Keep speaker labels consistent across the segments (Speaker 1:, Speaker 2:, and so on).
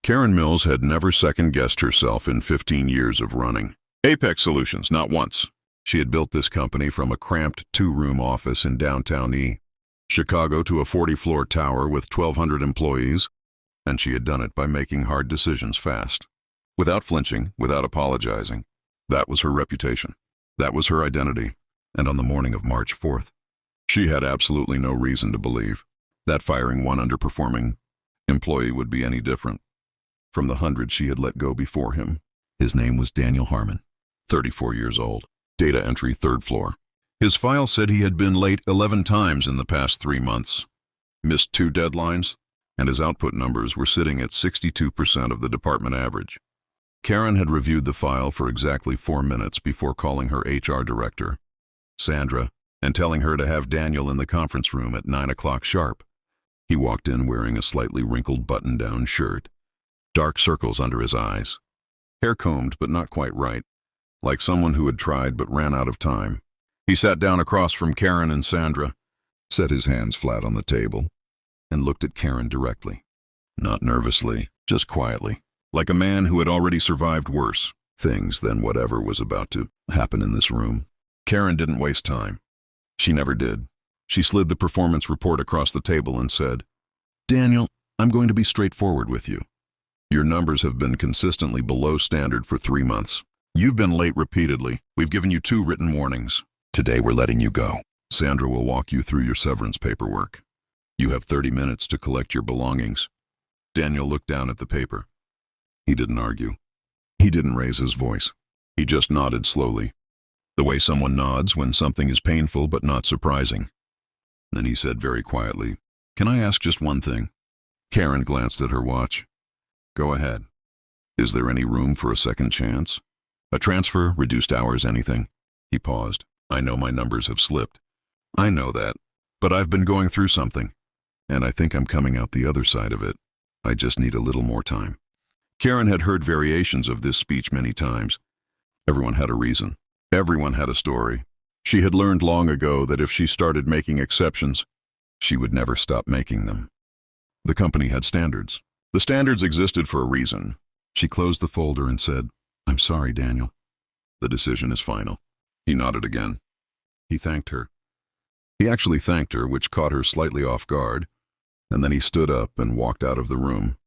Speaker 1: Karen Mills had never second-guessed herself in 15 years of running. Apex Solutions, not once. She had built this company from a cramped two-room office in downtown Chicago to a 40-floor tower with 1,200 employees, and she had done it by making hard decisions fast. Without flinching, without apologizing. That was her reputation. That was her identity. And on the morning of March 4th, she had absolutely no reason to believe that firing one underperforming employee would be any different from the hundred she had let go before him. His name was Daniel Harmon, 34 years old. Data entry, third floor. His file said he had been late 11 times in the past 3 months, missed 2 deadlines, and his output numbers were sitting at 62% of the department average. Karen had reviewed the file for exactly 4 minutes before calling her HR director, Sandra, and telling her to have Daniel in the conference room at 9 o'clock sharp. He walked in wearing a slightly wrinkled button-down shirt, dark circles under his eyes, hair combed but not quite right, like someone who had tried but ran out of time. He sat down across from Karen and Sandra, set his hands flat on the table, and looked at Karen directly. Not nervously, just quietly, like a man who had already survived worse things than whatever was about to happen in this room. Karen didn't waste time. She never did. She slid the performance report across the table and said, "Daniel, I'm going to be straightforward with you. Your numbers have been consistently below standard for 3 months. You've been late repeatedly. We've given you 2 written warnings. Today we're letting you go. Sandra will walk you through your severance paperwork. You have 30 minutes to collect your belongings." Daniel looked down at the paper. He didn't argue. He didn't raise his voice. He just nodded slowly, the way someone nods when something is painful but not surprising. Then he said very quietly, "Can I ask just one thing?" Karen glanced at her watch. "Go ahead. Is there any room for a second chance? A transfer, reduced hours, anything?" He paused. "I know my numbers have slipped. I know that. But I've been going through something, and I think I'm coming out the other side of it. I just need a little more time." Karen had heard variations of this speech many times. Everyone had a reason. Everyone had a story. She had learned long ago that if she started making exceptions, she would never stop making them. The company had standards. The standards existed for a reason. She closed the folder and said, "I'm sorry, Daniel. The decision is final." He nodded again. He thanked her. He actually thanked her, which caught her slightly off guard, and then he stood up and walked out of the room.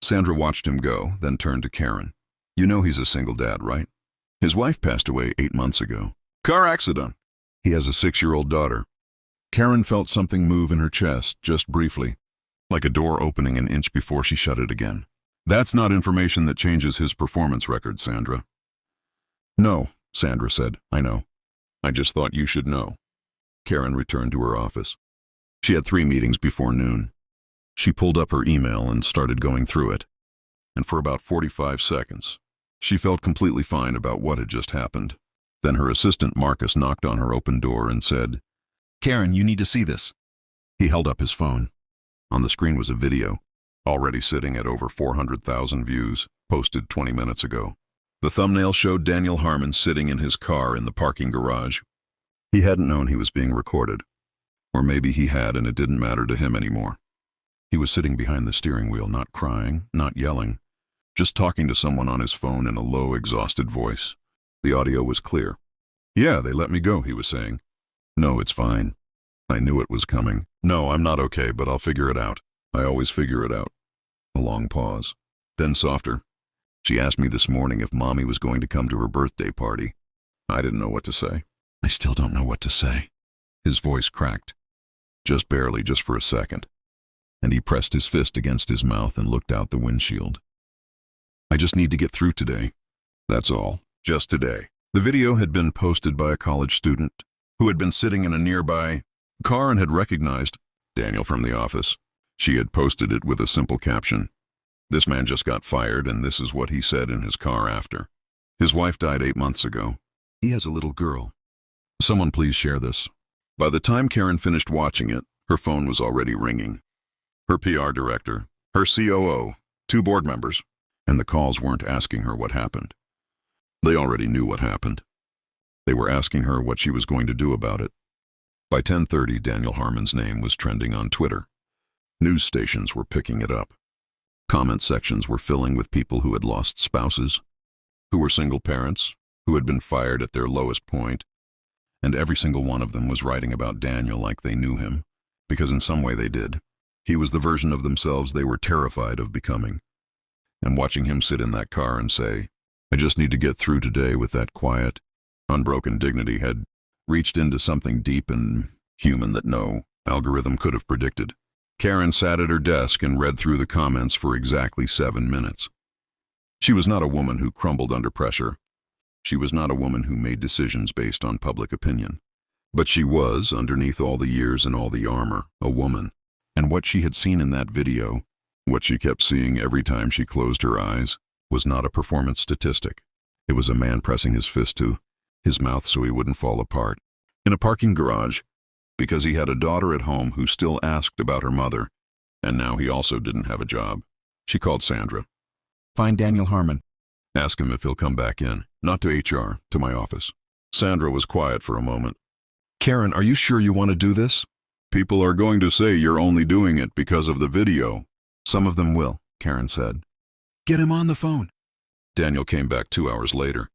Speaker 1: Sandra watched him go, then turned to Karen. "You know he's a single dad, right? His wife passed away 8 months ago. Car accident. He has a 6-year-old daughter." Karen felt something move in her chest, just briefly, like a door opening an inch before she shut it again. "That's not information that changes his performance record, Sandra." "No," Sandra said, "I know. I just thought you should know." Karen returned to her office. She had 3 meetings before noon. She pulled up her email and started going through it. And for about 45 seconds, she felt completely fine about what had just happened. Then her assistant Marcus knocked on her open door and said, "Karen, you need to see this." He held up his phone. On the screen was a video, already sitting at over 400,000 views, posted 20 minutes ago. The thumbnail showed Daniel Harmon sitting in his car in the parking garage. He hadn't known he was being recorded. Or maybe he had and it didn't matter to him anymore. He was sitting behind the steering wheel, not crying, not yelling, just talking to someone on his phone in a low, exhausted voice. The audio was clear. "Yeah, they let me go," he was saying. "No, it's fine. I knew it was coming. No, I'm not okay, but I'll figure it out. I always figure it out." A long pause. Then softer. "She asked me this morning if Mommy was going to come to her birthday party. I didn't know what to say. I still don't know what to say." His voice cracked. Just barely, just for a second. And he pressed his fist against his mouth and looked out the windshield. "I just need to get through today. That's all. Just today." The video had been posted by a college student who had been sitting in a nearby car and had recognized Daniel from the office. She had posted it with a simple caption. "This man just got fired, and this is what he said in his car after. His wife died 8 months ago. He has a little girl. Someone please share this." By the time Karen finished watching it, her phone was already ringing. Her PR director, her COO, 2 board members, and the calls weren't asking her what happened. They already knew what happened. They were asking her what she was going to do about it. By 10:30, Daniel Harmon's name was trending on Twitter. News stations were picking it up. Comment sections were filling with people who had lost spouses, who were single parents, who had been fired at their lowest point, and every single one of them was writing about Daniel like they knew him, because in some way they did. He was the version of themselves they were terrified of becoming. And watching him sit in that car and say, "I just need to get through today," with that quiet, unbroken dignity, had reached into something deep and human that no algorithm could have predicted. Karen sat at her desk and read through the comments for exactly 7 minutes. She was not a woman who crumbled under pressure. She was not a woman who made decisions based on public opinion. But she was, underneath all the years and all the armor, a woman. And what she had seen in that video, what she kept seeing every time she closed her eyes, was not a performance statistic. It was a man pressing his fist to his mouth so he wouldn't fall apart. In a parking garage, because he had a daughter at home who still asked about her mother, and now he also didn't have a job. She called Sandra.
Speaker 2: "Find Daniel Harmon.
Speaker 1: Ask him if he'll come back in. Not to HR, to my office." Sandra was quiet for a moment. "Karen, are you sure you want to do this? People are going to say you're only doing it because of the video."
Speaker 2: "Some of them will," Karen said.
Speaker 1: "Get him on the phone." Daniel came back 2 hours later.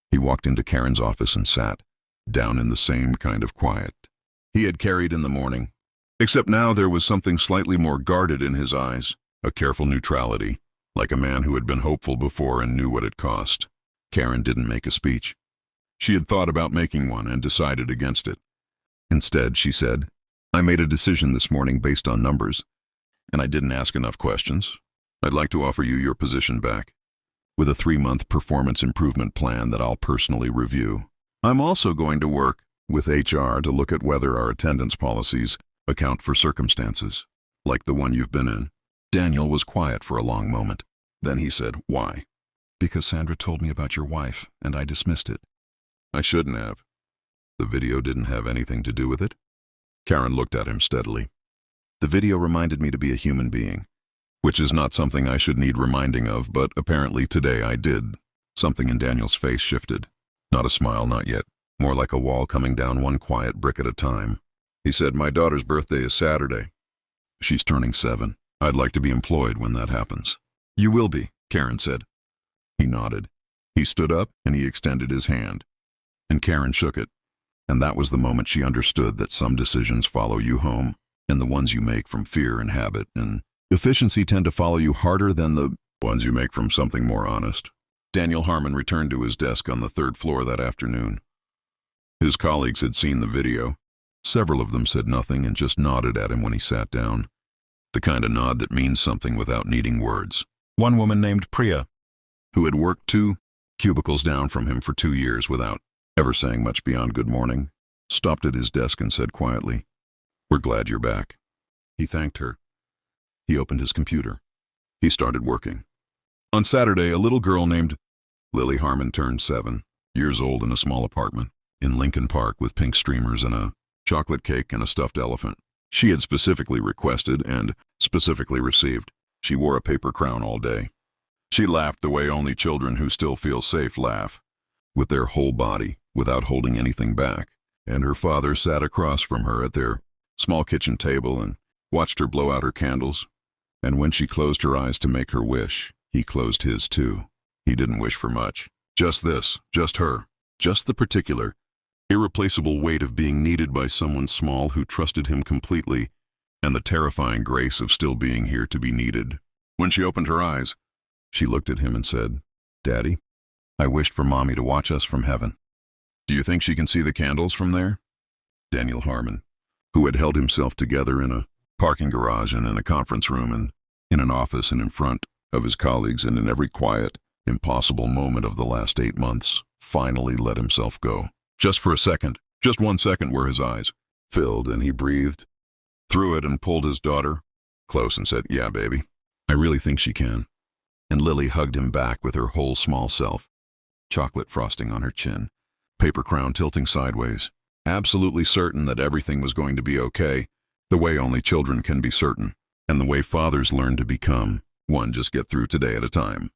Speaker 1: He walked into Karen's office and sat down in the same kind of quiet he had carried in the morning. Except now there was something slightly more guarded in his eyes, a careful neutrality, like a man who had been hopeful before and knew what it cost. Karen didn't make a speech. She had thought about making one and decided against it. Instead, she said, "I made a decision this morning based on numbers, and I didn't ask enough questions. I'd like to offer you your position back, with a 3-month performance improvement plan that I'll personally review. I'm also going to work with HR to look at whether our attendance policies account for circumstances, like the one you've been in." Daniel was quiet for a long moment. Then he said, "Why?" "Because Sandra told me about your wife, and I dismissed it." "I shouldn't have." "The video didn't have anything to do with it?" Karen looked at him steadily. "The video reminded me to be a human being, which is not something I should need reminding of, but apparently today I did." Something in Daniel's face shifted. Not a smile, not yet. More like a wall coming down one quiet brick at a time. He said, "My daughter's birthday is Saturday. She's turning 7. I'd like to be employed when that happens." "You will be," Karen said. He nodded. He stood up and he extended his hand. And Karen shook it. And that was the moment she understood that some decisions follow you home, and the ones you make from fear and habit and efficiency tend to follow you harder than the ones you make from something more honest. Daniel Harmon returned to his desk on the 3rd floor that afternoon. His colleagues had seen the video. Several of them said nothing and just nodded at him when he sat down. The kind of nod that means something without needing words. One woman named Priya, who had worked 2 cubicles down from him for 2 years without ever saying much beyond good morning, stopped at his desk and said quietly, "We're glad you're back." He thanked her. He opened his computer. He started working. On Saturday, a little girl named Lily Harmon turned 7 years old in a small apartment in Lincoln Park with pink streamers and a chocolate cake and a stuffed elephant. She had specifically requested and specifically received. She wore a paper crown all day. She laughed the way only children who still feel safe laugh, with their whole body, without holding anything back. And her father sat across from her at their small kitchen table and watched her blow out her candles. And when she closed her eyes to make her wish, he closed his too. He didn't wish for much. Just this, just her, just the particular, irreplaceable weight of being needed by someone small who trusted him completely, and the terrifying grace of still being here to be needed. When she opened her eyes, she looked at him and said, "Daddy, I wished for Mommy to watch us from heaven." "Do you think she can see the candles from there?" Daniel Harmon, who had held himself together in a parking garage and in a conference room and in an office and in front of his colleagues and in every quiet, impossible moment of the last 8 months, finally let himself go. Just for a second, just 1 second, where his eyes filled and he breathed through it and pulled his daughter close and said, "Yeah, baby, I really think she can." And Lily hugged him back with her whole small self, chocolate frosting on her chin, paper crown tilting sideways, absolutely certain that everything was going to be okay, the way only children can be certain, and the way fathers learn to become, one just get through today at a time.